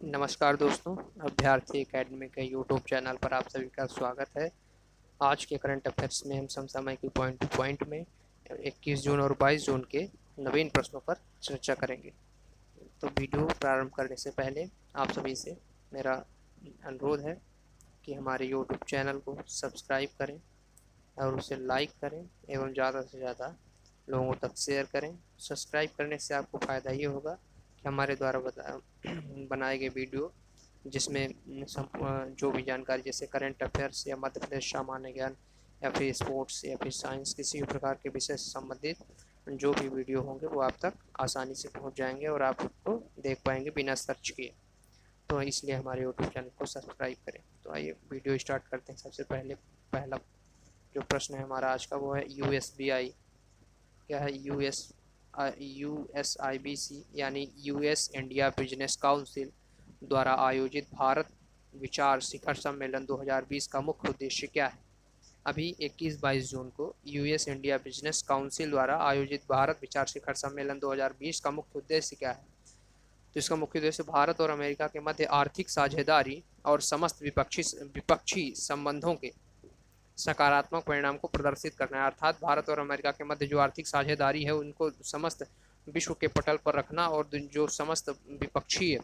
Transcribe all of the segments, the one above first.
नमस्कार दोस्तों, अभ्यर्थी एकेडमी के यूट्यूब चैनल पर आप सभी का स्वागत है। आज के करंट अफेयर्स में हम समसामयिक पॉइंट टू पॉइंट में 21 जून और 22 जून के नवीन प्रश्नों पर चर्चा करेंगे। तो वीडियो प्रारंभ करने से पहले आप सभी से मेरा अनुरोध है कि हमारे यूट्यूब चैनल को सब्सक्राइब करें और उसे लाइक करें एवं ज़्यादा से ज़्यादा लोगों तक शेयर करें। सब्सक्राइब करने से आपको फ़ायदा ये होगा कि हमारे द्वारा बनाए गए वीडियो जिसमें जो भी जानकारी जैसे करंट अफेयर्स या मध्य प्रदेश सामान्य ज्ञान या फिर स्पोर्ट्स या फिर साइंस किसी भी प्रकार के विषय से संबंधित जो भी वीडियो होंगे वो आप तक आसानी से पहुंच जाएंगे और आप उसको देख पाएंगे बिना सर्च किए। तो इसलिए हमारे यूट्यूब चैनल को सब्सक्राइब करें। तो आइए वीडियो स्टार्ट करते हैं। सबसे पहले पहला जो प्रश्न है हमारा आज का वो है USBI क्या है। USIBC यानी US इंडिया बिजनेस काउंसिल द्वारा आयोजित भारत विचार शिखर सम्मेलन 2020 का मुख्य उद्देश्य क्या है। अभी 21-22 जून को US इंडिया बिजनेस काउंसिल द्वारा आयोजित भारत विचार शिखर सम्मेलन 2020 का मुख्य उद्देश्य क्या है। तो इसका मुख्य उद्देश्य भारत और अमेरिका के मध्य आर्थिक साझेदारी और समस्त विपक्षी संबंधों के सकारात्मक परिणाम को प्रदर्शित करना है। अर्थात भारत और अमेरिका के मध्य जो आर्थिक साझेदारी है उनको समस्त विश्व के पटल पर रखना और जो समस्त विपक्षीय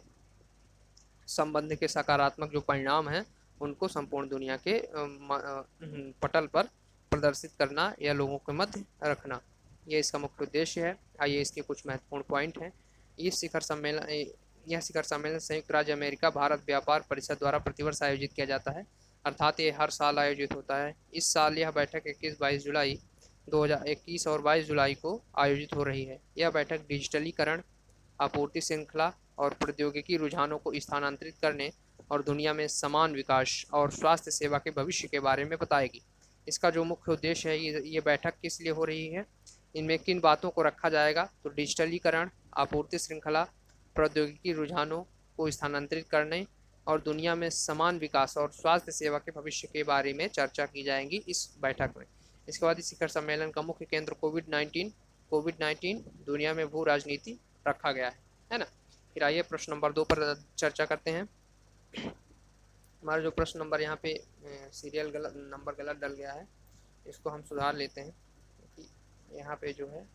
संबंध के सकारात्मक जो परिणाम हैं उनको संपूर्ण दुनिया के पटल पर प्रदर्शित करना या लोगों के मध्य रखना, ये इसका मुख्य उद्देश्य है। आइए इसके कुछ महत्वपूर्ण पॉइंट हैं। यह शिखर सम्मेलन संयुक्त राज्य अमेरिका भारत व्यापार परिषद द्वारा प्रतिवर्ष आयोजित किया जाता है, अर्थात ये हर साल आयोजित होता है। इस साल यह बैठक 21-22 जुलाई 2021 और 22 जुलाई को आयोजित हो रही है। यह बैठक डिजिटलीकरण, आपूर्ति श्रृंखला और प्रौद्योगिकी रुझानों को स्थानांतरित करने और दुनिया में समान विकास और स्वास्थ्य सेवा के भविष्य के बारे में बताएगी। इसका जो मुख्य उद्देश्य है, ये बैठक किस लिए हो रही है, इनमें किन बातों को रखा जाएगा, तो डिजिटलीकरण, आपूर्ति श्रृंखला, प्रौद्योगिकी रुझानों को स्थानांतरित करने और दुनिया में समान विकास और स्वास्थ्य सेवा के भविष्य के बारे में चर्चा की जाएगी इस बैठक में। इसके बाद इस शिखर सम्मेलन का मुख्य केंद्र कोविड-19 दुनिया में भू राजनीति रखा गया है ना। फिर आइए प्रश्न नंबर 2 पर चर्चा करते हैं। हमारा जो प्रश्न नंबर यहाँ पे सीरियल नंबर गलत डल गया है, इसको हम सुधार लेते हैं कि यहाँ पे जो है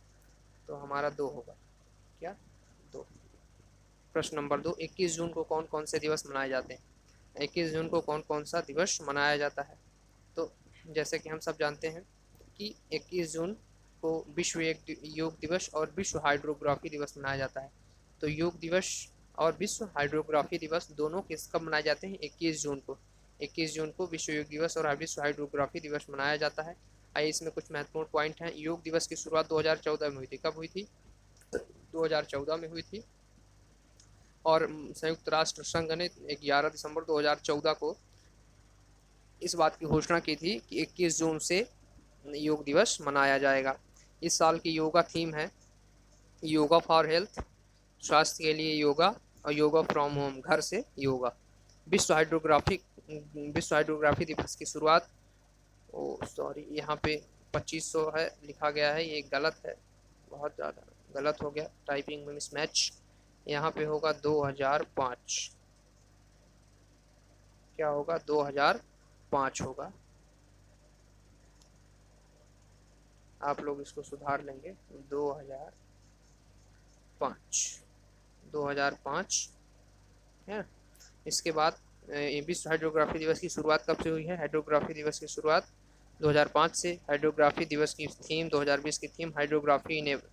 तो हमारा 2 होगा, क्या 2। प्रश्न नंबर 2, 21 जून को कौन कौन से दिवस मनाए जाते हैं। 21 जून को कौन कौन सा दिवस मनाया जाता है। तो जैसे कि हम सब जानते हैं कि 21 जून को विश्व योग दिवस और विश्व हाइड्रोग्राफी दिवस मनाया जाता है। तो योग दिवस और विश्व हाइड्रोग्राफी दिवस दोनों किस कब मनाए जाते हैं, 21 जून को। 21 जून को विश्व योग दिवस और विश्व हाइड्रोग्राफी दिवस मनाया जाता है। आइए इसमें कुछ महत्वपूर्ण पॉइंट हैं। योग दिवस की शुरुआत 2014 में हुई थी। कब हुई थी, 2014 में हुई थी। और संयुक्त राष्ट्र संघ ने 11 दिसंबर 2014 को इस बात की घोषणा की थी कि 21 जून से योग दिवस मनाया जाएगा। इस साल की योगा थीम है योगा फॉर हेल्थ, स्वास्थ्य के लिए योगा, और योगा फ्रॉम होम, घर से योगा। विश्व हाइड्रोग्राफी दिवस की शुरुआत, यहाँ पे 2500 है लिखा गया है, ये गलत है, बहुत ज़्यादा गलत हो गया, टाइपिंग में मिसमैच। यहाँ पे होगा 2005, क्या होगा 2005 होगा। आप लोग इसको सुधार लेंगे, 2005 है। इसके बाद विश्व हाइड्रोग्राफी दिवस की शुरुआत कब से हुई है। हाइड्रोग्राफी दिवस की शुरुआत 2005 से। हाइड्रोग्राफी दिवस की थीम 2020 की थीम हाइड्रोग्राफी इनेबल,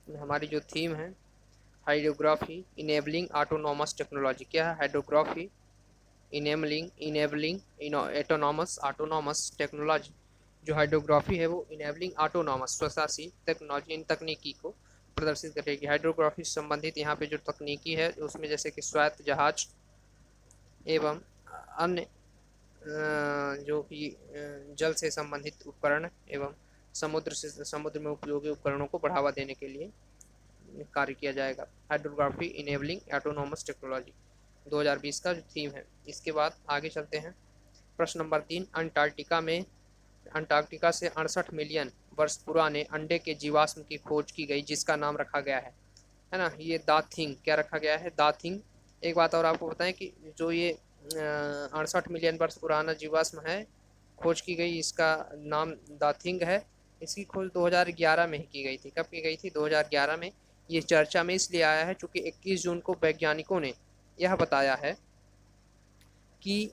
हमारी जो थीम है हाइड्रोग्राफी इनेबलिंग ऑटोनॉमस टेक्नोलॉजी। क्या है, हाइड्रोग्राफी इनेबलिंग ऑटोनॉमस टेक्नोलॉजी। जो हाइड्रोग्राफी है वो इनेबलिंग ऑटोनॉमस स्वशासी टेक्नोलॉजी, इन तकनीकी को प्रदर्शित करेगी। हाइड्रोग्राफी से संबंधित यहाँ पे जो तकनीकी है उसमें जैसे कि स्वायत्त जहाज एवं अन्य जो कि जल से संबंधित उपकरण एवं समुद्र में उपयोगी उपकरणों को बढ़ावा देने के लिए कार्य किया जाएगा। हाइड्रोग्राफी इनेबलिंग ऑटोनॉमस टेक्नोलॉजी 2020 का जो थीम है। इसके बाद आगे चलते हैं। प्रश्न नंबर 3, अंटार्कटिका से 68 मिलियन वर्ष पुराने अंडे के जीवाश्म की खोज की गई जिसका नाम रखा गया है ना, ये दा थिंग क्या रखा गया है, दा थिंग। एक बात और आपको बताएं कि जो ये 68 मिलियन वर्ष पुराना जीवाश्म है खोज की गई, इसका नाम दा थिंग है। इसकी खोज 2011 में ही की गई थी। कब की गई थी? 2011 में। ये चर्चा में इसलिए आया है क्योंकि 21 जून को वैज्ञानिकों ने यह बताया है कि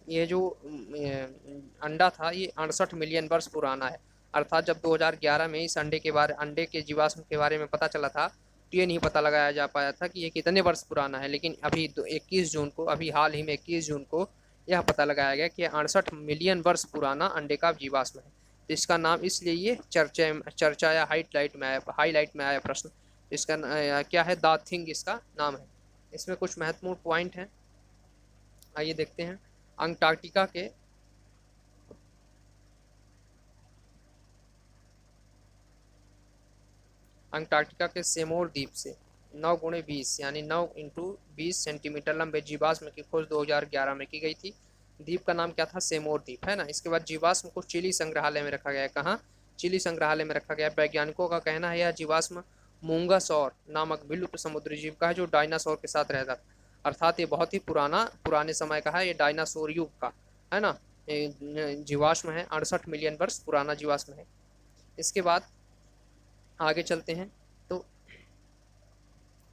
ये जो अंडा था ये 68 मिलियन वर्ष पुराना है। अर्थात जब 2011 में इस अंडे के जीवाश्म के बारे में पता चला था तो ये नहीं पता लगाया जा पाया था कि ये कितने वर्ष पुराना है, लेकिन अभी 21 जून को, अभी हाल ही में 21 जून को यह पता लगाया गया कि 68 मिलियन वर्ष पुराना अंडे का जीवाश्म है। तो इसका नाम इसलिए ये चर्चा या हाईलाइट में आया प्रश्न। इसका क्या है? द थिंग इसका नाम है। इसमें कुछ महत्वपूर्ण पॉइंट हैं, आइए देखते हैं। अंटार्कटिका के सेमोर द्वीप से 9 × 20 यानी 9 × 20 सेंटीमीटर लंबे जीवाश्म की खोज 2011 में की गई थी। द्वीप का नाम क्या था? सेमोर द्वीप, है ना। इसके बाद जीवाश्म को चिली संग्रहालय में रखा गया है। कहाँ? चिली संग्रहालय में रखा गया। वैज्ञानिकों का कहना है यह जीवाश्म मूंगासौर नामक विलुप्त समुद्री जीव का है जो डायनासोर के साथ रहता था। अर्थात ये बहुत ही पुराने समय का है, ये डायनासोर युग का, है ना, जीवाश्म है। 68 मिलियन वर्ष पुराना जीवाश्म है। इसके बाद आगे चलते हैं। तो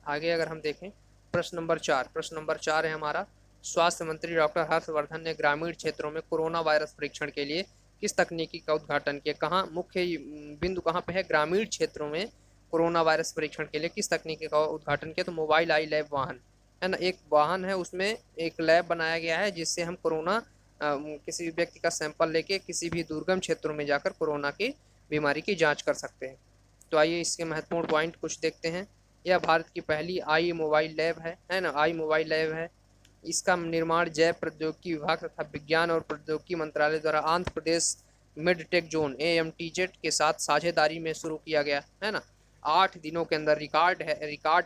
आगे अगर हम देखें प्रश्न नंबर 4 है हमारा, स्वास्थ्य मंत्री डॉक्टर हर्षवर्धन ने ग्रामीण क्षेत्रों में कोरोना वायरस परीक्षण के लिए किस तकनीकी का उद्घाटन किया? कहाँ मुख्य बिंदु कहाँ पे है? ग्रामीण क्षेत्रों में कोरोना वायरस परीक्षण के लिए किस तकनीकी का उद्घाटन किया? तो मोबाइल आई लैब वाहन, है ना, एक वाहन है, उसमें एक लैब बनाया गया है जिससे हम कोरोना किसी भी व्यक्ति का सैंपल लेके किसी भी दुर्गम क्षेत्रों में जाकर कोरोना की बीमारी की जाँच कर सकते हैं। तो आइए इसके महत्वपूर्ण पॉइंट कुछ देखते हैं। यह भारत की पहली आई मोबाइल लैब है ना, आई मोबाइल लैब है। इसका निर्माण जैव प्रौद्योगिकी विभाग तथा विज्ञान और प्रौद्योगिकी मंत्रालय द्वारा आंध्र प्रदेश मिडटेक जोन AMTZ के साथ साझेदारी में शुरू किया गया, है ना। 8 दिनों के अंदर रिकॉर्ड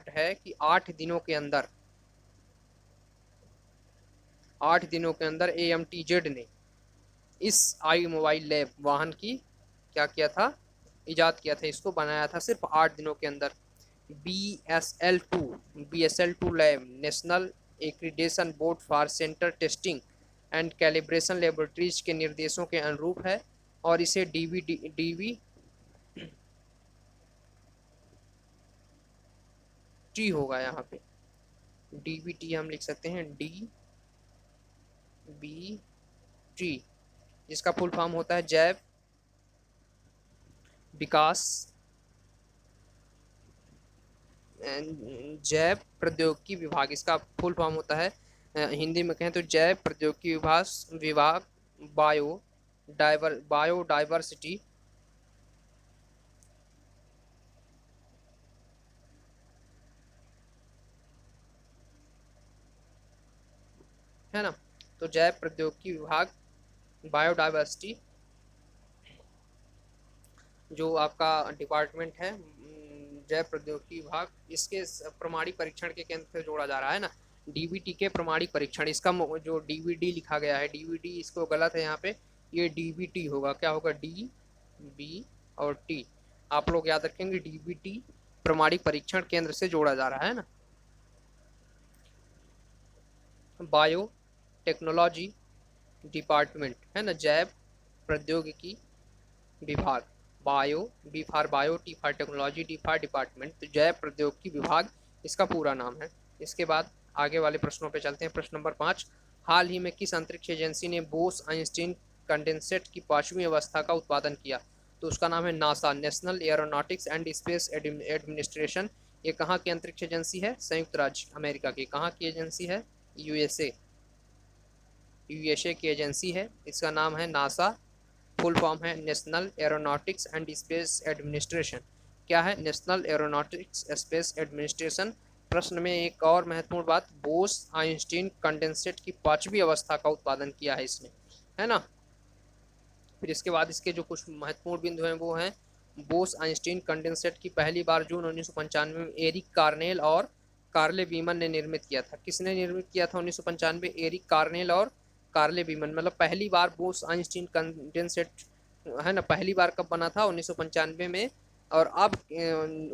है कि 8 दिनों के अंदर AMTZ ने इस आई मोबाइल लैब वाहन की क्या किया था? इजाद किया था, इसको बनाया था सिर्फ 8 दिनों के अंदर। BSL2 lab national accreditation board for centre testing and calibration laboratories के निर्देशों के अनुरूप है और इसे DVT होगा, यहाँ पे DVT हम लिख सकते हैं, DVT, जिसका फुल फॉर्म होता है जैव प्रौद्योगिकी विभाग। इसका फुल फॉर्म होता है, हिंदी में कहें तो जैव प्रौद्योगिकी विभाग बायोडाइवर्सिटी है ना। तो जैव प्रौद्योगिकी विभाग बायोडाइवर्सिटी जो आपका डिपार्टमेंट है, जैव प्रौद्योगिकी विभाग, इसके प्रमाणिक परीक्षण के केंद्र से जोड़ा जा रहा है ना। DVT के प्रमाणिक परीक्षण, इसका जो DVD लिखा गया है DVD, इसको गलत है यहाँ पे, ये DVT होगा। क्या होगा? DB और T, आप लोग याद रखेंगे। DVT प्रमाणिक परीक्षण केंद्र से जोड़ा जा रहा है ना। बायो टेक्नोलॉजी डिपार्टमेंट, है ना, जैव प्रौद्योगिकी विभाग, B for bio, T for technology, D for department, तो जैव प्रौद्योगिकी विभाग इसका पूरा नाम है। इसके बाद आगे वाले प्रश्नों पे चलते हैं। प्रश्न नंबर 5, हाल ही में किस अंतरिक्ष एजेंसी ने बोस आइंस्टीन कंडेंसेट की 5वीं अवस्था का उत्पादन किया? तो उसका नाम है NASA, national aeronautics and space administration. ये कहाँ की अंतरिक्ष एजेंसी है? संयुक्त राज्य अमेरिका की। कहाँ की एजेंसी है? USA की एजेंसी है। इसका नाम है नासा, फुल फॉर्म है national aeronautics and space administration. क्या है? National aeronautics space administration. प्रश्न में एक और महत्वपूर्ण बात, बोस आइंस्टीन कंडेंसेट की 5वीं अवस्था का उत्पादन किया है इसने, है ना। फिर इसके बाद इसके जो कुछ महत्वपूर्ण बिंदु हैं वो हैं, बोस आइंस्टीन कंडेंसेट की पहली बार जून 1995 में एरिक कार्नेल और कार्ले बीमन ने निर्मित किया था। किसने निर्मित किया था 1995? एरिक कार्नेल और कार्ले बीमन। मतलब पहली बार बोस आइंस्टीन कंडेंसेट है ना, पहली बार कब बना था, 1995 में। और अब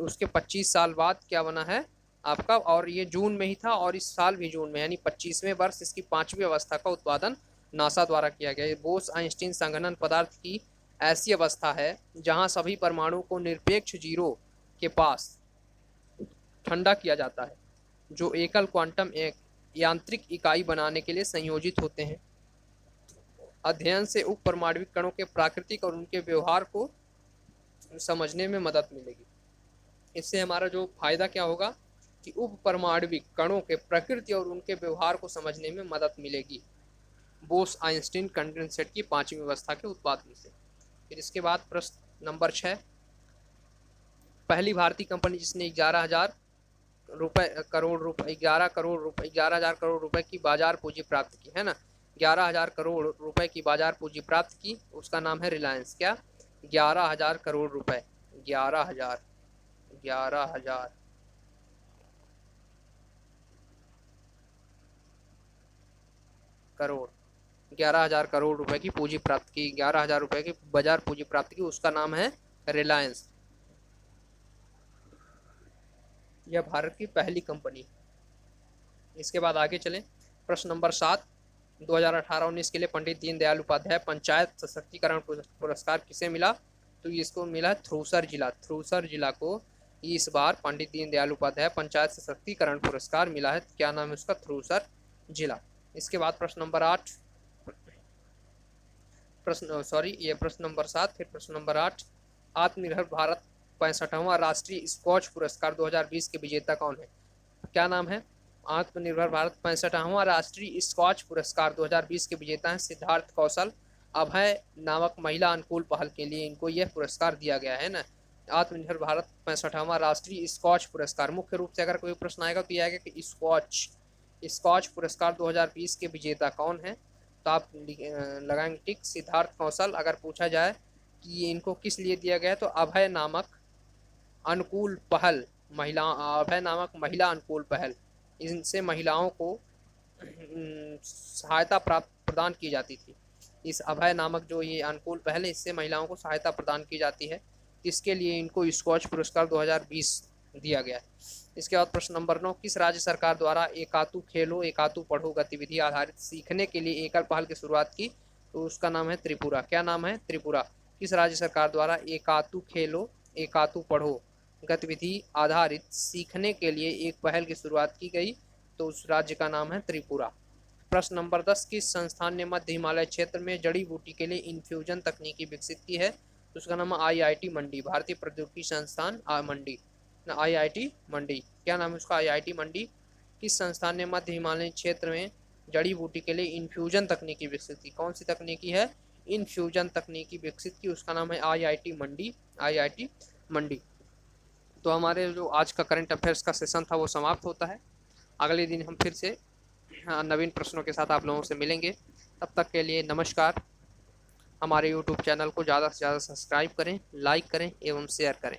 उसके 25 साल बाद क्या बना है आपका, और ये जून में ही था, और इस साल भी जून में, यानी 25वें वर्ष इसकी 5वीं अवस्था का उत्पादन नासा द्वारा किया गया। ये बोस आइंस्टीन संघनन पदार्थ की ऐसी अवस्था है जहां सभी परमाणु को निरपेक्ष जीरो के पास ठंडा किया जाता है, जो एकल क्वांटम एक यांत्रिक इकाई बनाने के लिए संयोजित होते हैं। अध्ययन से उप परमाणविक कणों के प्राकृतिक और उनके व्यवहार को समझने में मदद मिलेगी। इससे हमारा जो फायदा क्या होगा कि उप परमाणविक कणों के प्रकृति और उनके व्यवहार को समझने में मदद मिलेगी बोस आइंस्टीन कंडेंसेट की 5वीं अवस्था के उत्पादन से। फिर इसके बाद प्रश्न नंबर 6, पहली भारतीय कंपनी जिसने 11,000 करोड़ रुपए 11,000 करोड़ रुपए की बाजार पूंजी प्राप्त की, है ना, 11,000 करोड़ रुपए की बाजार पूंजी प्राप्त की, उसका नाम है रिलायंस। क्या, 11,000 करोड़ रुपए, 11,000 करोड़ 11,000 करोड़ रुपए की पूंजी प्राप्त की, 11,000 रुपए की बाजार पूंजी प्राप्त की, उसका नाम है रिलायंस। यह भारत की पहली कंपनी। इसके बाद आगे चलें, प्रश्न नंबर 7, 2018-19 के लिए पंडित दीनदयाल उपाध्याय पंचायत सशक्तिकरण पुरस्कार किसे मिला, तो इसको मिला थ्रूसर जिला को इस बार पंडित दीनदयाल उपाध्याय पंचायत सशक्तिकरण पुरस्कार मिला है। क्या नाम है उसका, थ्रूसर जिला। इसके बाद प्रश्न नंबर 8, प्रश्न नंबर 7, फिर प्रश्न नंबर 8, आत्मनिर्भर भारत 65वां राष्ट्रीय स्कॉच पुरस्कार 2020 के विजेता कौन है। क्या नाम है, आत्मनिर्भर भारत 65वां राष्ट्रीय स्कॉच पुरस्कार 2020 के विजेता हैं सिद्धार्थ कौशल। अभय नामक महिला अनुकूल पहल के लिए इनको यह पुरस्कार दिया गया है ना। आत्मनिर्भर भारत 65वां राष्ट्रीय स्कॉच पुरस्कार, मुख्य रूप से अगर कोई प्रश्न आएगा तो यह आएगा कि स्कॉच पुरस्कार 2020 के विजेता कौन है, तो आप लगाएंगे टिक सिद्धार्थ कौशल। अगर पूछा जाए कि इनको किस लिए दिया गया, तो अभय नामक महिला अनुकूल पहल, इनसे महिलाओं को सहायता प्रदान की जाती थी। इस अभय नामक जो ये अनुकूल पहल है, इससे महिलाओं को सहायता प्रदान की जाती है, इसके लिए इनको स्कॉच पुरस्कार 2020 दिया गया है। इसके बाद प्रश्न नंबर 9, किस राज्य सरकार द्वारा एकातु खेलो एकातु पढ़ो गतिविधि आधारित सीखने के लिए एकल पहल की शुरुआत की, तो उसका नाम है त्रिपुरा। क्या नाम है, त्रिपुरा। किस राज्य सरकार द्वारा एकातु खेलो एकातु पढ़ो गतिविधि आधारित सीखने के लिए एक पहल की शुरुआत की गई, तो उस राज्य का नाम है त्रिपुरा। प्रश्न नंबर 10, किस संस्थान ने मध्य हिमालय क्षेत्र में जड़ी बूटी के लिए इन्फ्यूजन तकनीकी विकसित की है, तो उसका नाम है IIT मंडी, भारतीय प्रौद्योगिकी संस्थान मंडी, IIT मंडी। क्या नाम है उसका, IIT मंडी। किस संस्थान ने मध्य हिमालय क्षेत्र में जड़ी बूटी के लिए इन्फ्यूजन तकनीकी विकसित की, कौन सी तकनीकी है, इन्फ्यूजन तकनीकी विकसित की, उसका नाम है IIT मंडी, IIT मंडी। तो हमारे जो आज का करंट अफेयर्स का सेशन था वो समाप्त होता है। अगले दिन हम फिर से नवीन प्रश्नों के साथ आप लोगों से मिलेंगे। तब तक के लिए नमस्कार। हमारे YouTube चैनल को ज़्यादा से ज़्यादा सब्सक्राइब करें, लाइक करें एवं शेयर करें।